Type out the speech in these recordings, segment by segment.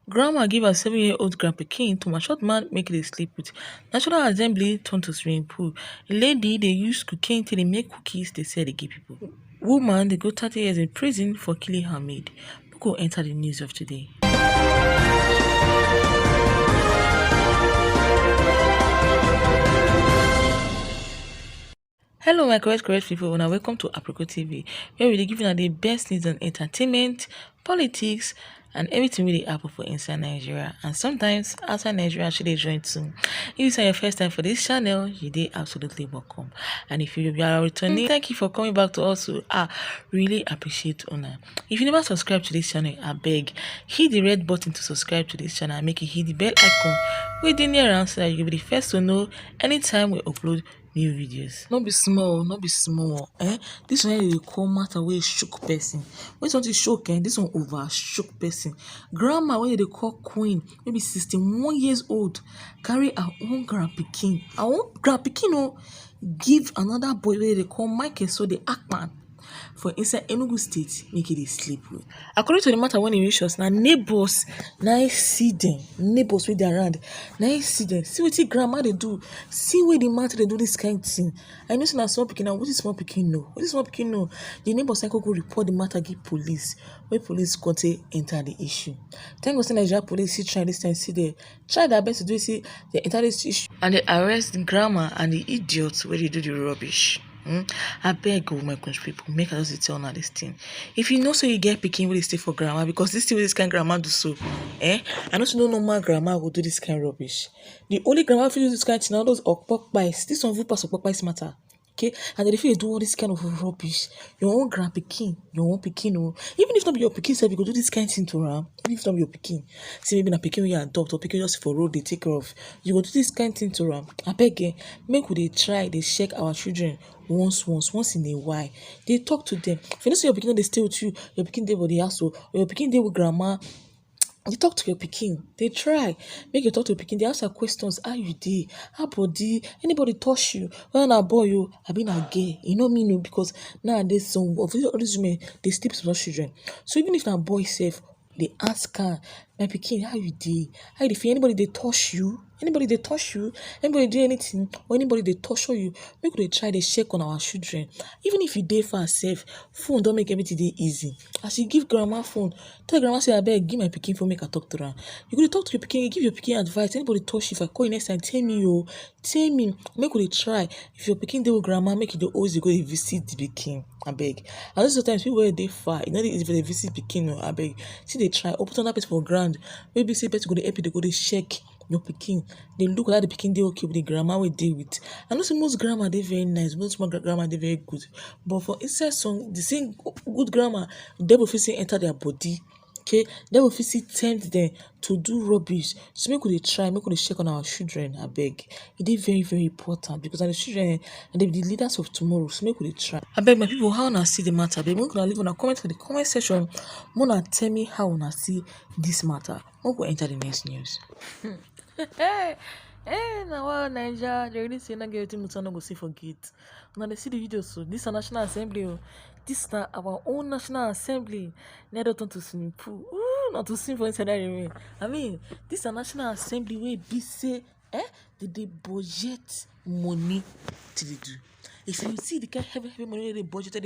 Grandma give her 7-year-old grandpikin to matured man make dey sleep with. National Assembly turn to swimming pool. A lady dey use cocaine till dey make cookies dey sell dey give people. Woman dey go 30 years in prison for killing her maid. Go enter the news of today. Hello my correct people, and welcome to Aproko TV, where we dey give you the best news on entertainment, politics, and everything really happen for inside Nigeria, and sometimes outside Nigeria actually join too. If this is your first time for this channel, you dey absolutely welcome, and if you are returning, thank you for coming back to us. Really appreciate una. If you never subscribe to this channel, I beg hit the red button to subscribe to this channel and make you hit the bell icon with the near around so that you'll be the first to know anytime we upload new videos. Not be small. This one dey call matter wey shook person. When something shook, this one over shook person. Grandma wey dey call queen, maybe 61 years old, carry her own grandpikin. Her own grandpikin give another boy wey dey call Michael, so the Akpan for inside Enugu State, make it dey sleep with. According to the matter when e reach us, na neighbors na see them. Neighbors wey dey around na see them. See wetin grandma dey do. See where the matter dey do this kind thing. I know say na small pikin. Now wetin small pikin know? Wetin small pikin know? The neighbors go report the matter give police. When police go take enter the issue. Thank God say Nigeria police see try this time. See they try their best to do see they enter this issue and they arrest the grandma and the idiots where they do the rubbish. I beg of my country people, make us tell now this thing. If you know so you get picking will stay for grandma, because this thing with this kind of grandma do so. I know so no normal grandma will do this kind of rubbish. The only grandma feel this kind of thing, all those okpok pies. This one will pass okpok pies matter. Okay, and then if you do all this kind of rubbish, your own grandpikin, your own pikin, even if not be your pikin, say you go do this kind of thing to her. Even if not be your pikin, say maybe na pikin wey you adopt or pikin just for road they take care of, you go do this kind of thing to her. I beg, make we dey try, they check our children once in a while. They talk to them. If you know say your pikin they stay with you, your pikin dey with the house, or your pikin dey with grandma. You talk to your pikin, they try make you talk to your pikin, they ask her questions. How you dey? How body? Anybody touch you? Well, na boy you, I been a gay. You know me no, because nowadays some of these women they sleep with small children. So even if na boy safe, they ask her, my pikin, how you dey? How you dey feel? Anybody they touch you? Anybody they touch you? Anybody do anything? Or anybody they touch you? Make they try they check on our children. Even if you dey far safe, phone don't make everything dey easy. As you give grandma phone, tell grandma say I beg give my pikin phone make I talk to her. You go talk to your pikin, you give your pikin advice. Anybody touch you, if I call you next time, tell me tell me. Make we try. If your pikin dey with grandma, make you dey always go visit the pikin. I beg. And sometimes people where they far, you know if they visit pikin, I beg. See they try, open on that place for ground. Maybe say person go dey help you, they go dey check your pikin. They look like the pikin dey okay with the grandma we deal with. I know say most grandma they very nice, most small grandma they very good. But for inside some the same good grandma, they will fit enter their body. Okay, they will fit tempt them to do rubbish. So make we try, make we check on our children. I beg. It is very important because the children and they be the leaders of tomorrow. So make we try. I beg my people, how una see the matter? But make una leave on a comment for the comment section. Mona tell me how una see this matter. We'll go enter the next news. Now Nigeria, they really say not get everything Musa no go see forget. Now they see the video, so this is a National Assembly. This is our own National Assembly. Never turn to swimming pool. Not to swim for inside that area. I mean, this is a National Assembly where be say, they budget money to do. If you see the kind of heavy money they budget, to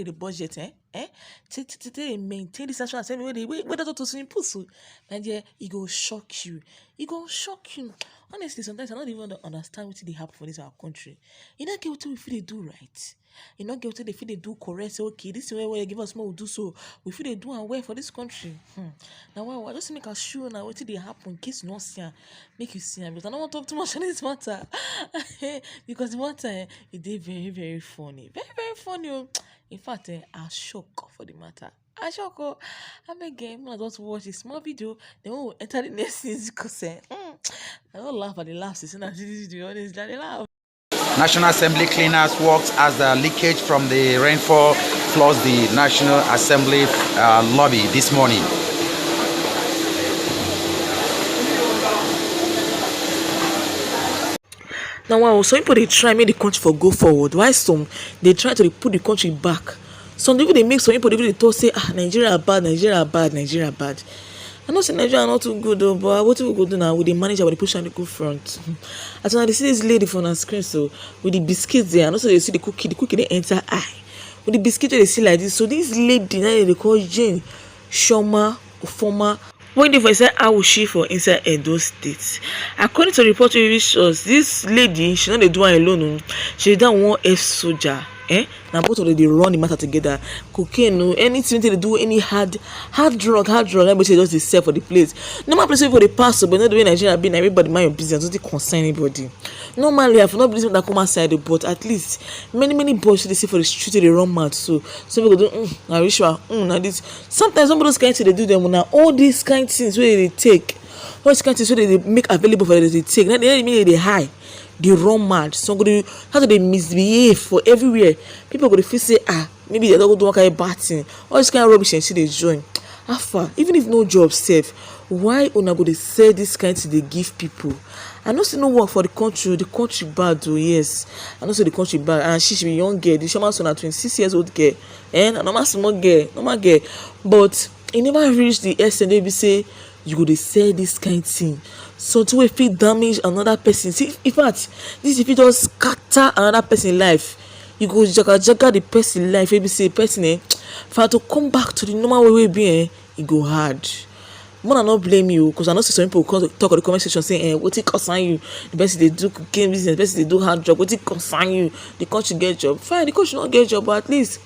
maintain this National Assembly where they to swimming pool, so Nigeria, it go shock you. It go shock you. Honestly, sometimes I don't even understand what they happen for this our country. You don't get what we feel they do right. You don't get what they feel they do correct. Say, okay, this is where they give us more, we'll do so. We feel they do and well for this country. Now, why just make us sure now what they happen in case you not see her, make you see her. Because I don't want to talk too much on this matter. Because the matter, it is very funny. Very funny. In fact, I shock for the matter. I shock. I again, when I just watch a small video, then we'll enter the next scene because I don't laugh at the laughs. It's not this video, honestly, they laugh. National Assembly cleaners worked as the leakage from the rainfall floods the National Assembly lobby this morning. Now, some people they try make the country for go forward. Why some they try to put the country back. Some people they make some people they talk say Nigeria bad. I know say Nigeria not too good though, but what we go do now? We dey manage our push and the good front. As when I see this lady for on screen, so with the biscuits there, and also they see the cookie they enter eye. With the biscuit they see like this. So this lady now they call Jane Shoma Ofoma. When they say how was she for inside Edo State? According to the report we reached us, this lady she not dey do one alone. She done one soldier. Now both of them they run the matter together. Cocaine, no, anything they do, any hard drug, everybody just they sell for the place. Normal place for the pastor, but not the way Nigeria been. Everybody mind your business, don't concern anybody. Normally, I've not believe that come outside, but at least many boys they say for the street they run mad. So some people do na ritual, na this. Sometimes some of those kind of things they do them now. All these kind of things where they take, all these kind of things where they make available for them they take. Now they mean they high. They run mad. Some go to how do they misbehave for everywhere. People go to feel say maybe they don't do one kind of bad thing. All this kind of rubbish and shit they join. After even if no job safe, why una go to say this kind of thing they give people? I know say no work for the country bad though, yes. I know say the country bad and she should be young girl. The shaman son a 26 years old girl. And normal small girl, but it never reached the extent they be say you go to say this kind of thing. So to if it damage another person, see in fact this if it just scatter another person life, you go jaga the person life. Maybe say person for to come back to the normal way we be it go hard. I not blame you because I know some people talk on the comment section saying what it concern you, the person they do game business, the person they do hard job, what it concern you, the country get job. Fine, the country not get job, but at least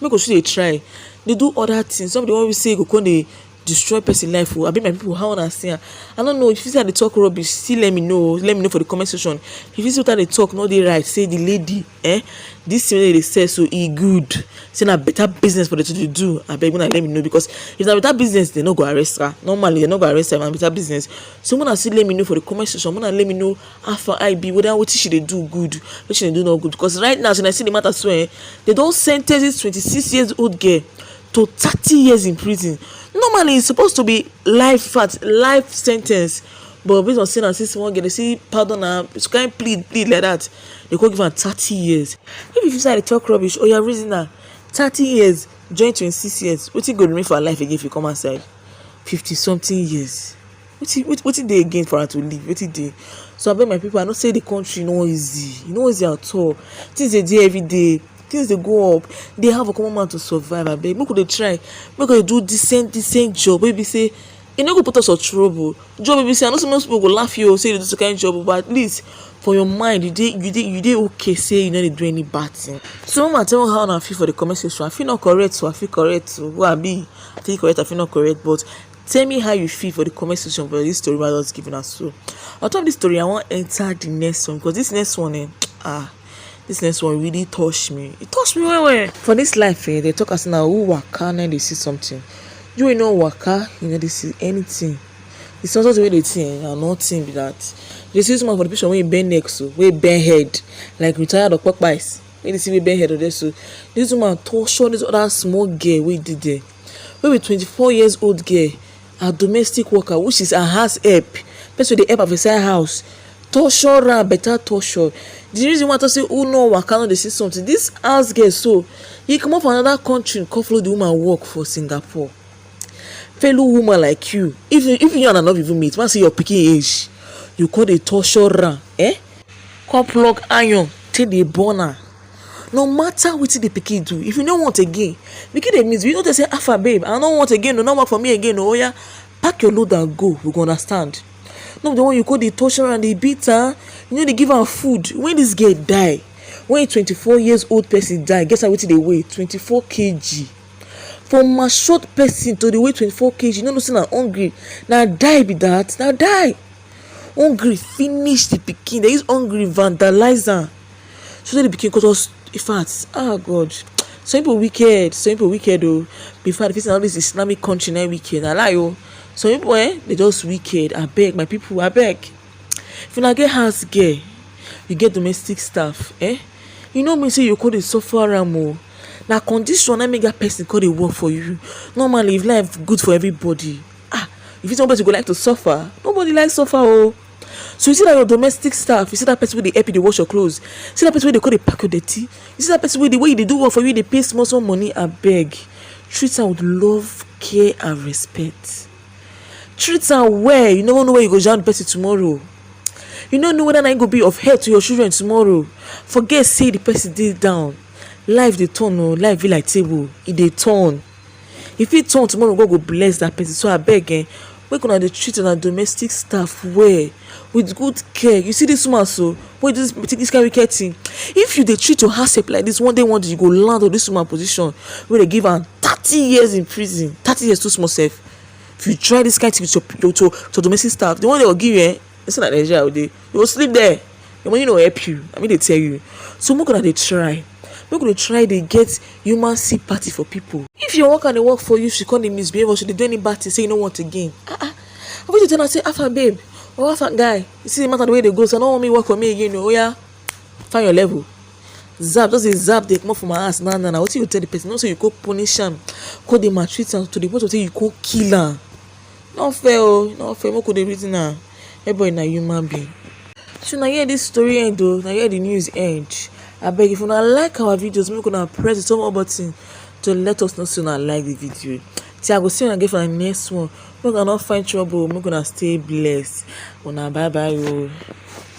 make sure they try. They do other things. Somebody always say go come they destroy person life. I be my people how I say I don't know if you say they talk rubbish, still let me know for the comment section. If you see what they talk no they right, say the lady this thing they say so good, say na better business for them to do. I beg you let me know, because if na better business they no go arrest her. Normally they no go arrest her and better business. So when I see let me know for the comment section, when I let me know after I be whether what she they do good, what she they do not good, because right now when I see the matter swear they don't sentence this 26 years old girl to 30 years in prison. Normally it's supposed to be life sentence, but based on saying and see one girl they see pardon her, it's kind of plead like that, they could give her 30 years. If you decide to talk rubbish or you're reason her 30 years join 26 years, what you go remain for her life again if you come outside 50 something years? What they again for her to live? What they? So I beg my people, I don't say the country no easy at all. Things they do every day, things they go up, they have a common man to survive. I beg, make they try, make they do decent job. Maybe say it no go put us in trouble. Job maybe say I know some people go laugh you or say you do some kind of job, but at least for your mind you dey okay. Say you know they do any bad thing. So no matter how I feel for the comment section, I feel not correct, so I feel correct. So who I be, I feel correct, I feel not correct, but tell me how you feel for the comment section for this story I was giving us. So on top of this story, I want to enter the next one, because this next one this next one really touched me. It touched me well. For this life, they talk as now who waka and they see something. You know waka, they see anything. It's not the way they think and nothing be that. They see someone for the picture when you bend neck, so we bend head, like retired or pies. When they see we bend head or this, so this woman torture this other small girl we did there. Maybe 24 years old girl, a domestic worker, which is a house help. Person they help of a side house. Torture her, better torture. The reason why I say no waka they see something. This house girl, so he come up from another country, come follow the woman work for Singapore. Fellow woman like you, if you are not even meet, once your picking age, you call the torture her, come plug iron till they burn her. No matter what the pikin do, if you don't want again, pikin dey means you know they say alpha babe, I don't want again, no work for me again. Oh yeah, pack your load and go. We go understand. No, the one you call the torture and the beat her, you know they give her food. When this girl die, when a 24 years old person die, guess how much they weigh? 24 kg. From a short person to the weight 24 kg, you know no say na hungry. Now die be that. Now die. Hungry finish the pikin. They use hungry vandalize her. So the pikin cause in fact, God. Some people wicked though. Before the facing all this Islamic country now wicked. I lie oh. Some people they just wicked. I beg my people, I beg. If you not get house girl, you get domestic staff, you know me say you call the suffer more. Now condition I make that person call the work for you. Normally if life good for everybody. If somebody go like to suffer, nobody likes suffer oh. So you see that your domestic staff, you see that person with the help you they wash your clothes, you see that person where they call the pack your dirty, you see that person with the way they do work for you, they pay small money. I beg, treat her with love, care and respect. Treat am well. You never know where you go jam the person tomorrow. You no know whether na go be of help to your children tomorrow. Forget say the person dey down. Life dey turn o. Life be like table, e dey turn. If e turn tomorrow, God go bless that person. So abeg make una dey treat una domestic staff well, with good care. You see this woman so wey this kind wicked thing. If you dey treat your househelp like this, one day you go land on this woman position wey dey give am 30 years in prison. 30 years too small sef. If you try this kind thing with your domestic staff, the one they will give you it's not Nigeria, you go sleep there. Your money no help you. I mean they tell you. So make una dey try. Make una try dey get human sympathy for people. If your worker dey work for you, she come dey misbehave or she dey do any bad thing, say you no want again. I want you to tell her say, "Afa babe, or afa guy, you see the matter the way they go, so I don't want me work for me again. Oh yeah, find your level." Zap, just a zap they come up from my ass. Nah. What you tell the person? Not so you go punish am, go dey maltreat am to the point of say you go kill am. Not fair, not fair. What could they reason now? Everybody na human being. So now hear this story end though. Now hear the news end. I beg if you not like our videos, make una press the thumbs up button to let us know so una like the video. See, I go see you again for the next one. Make una not find trouble. Make una stay blessed. Una bye bye.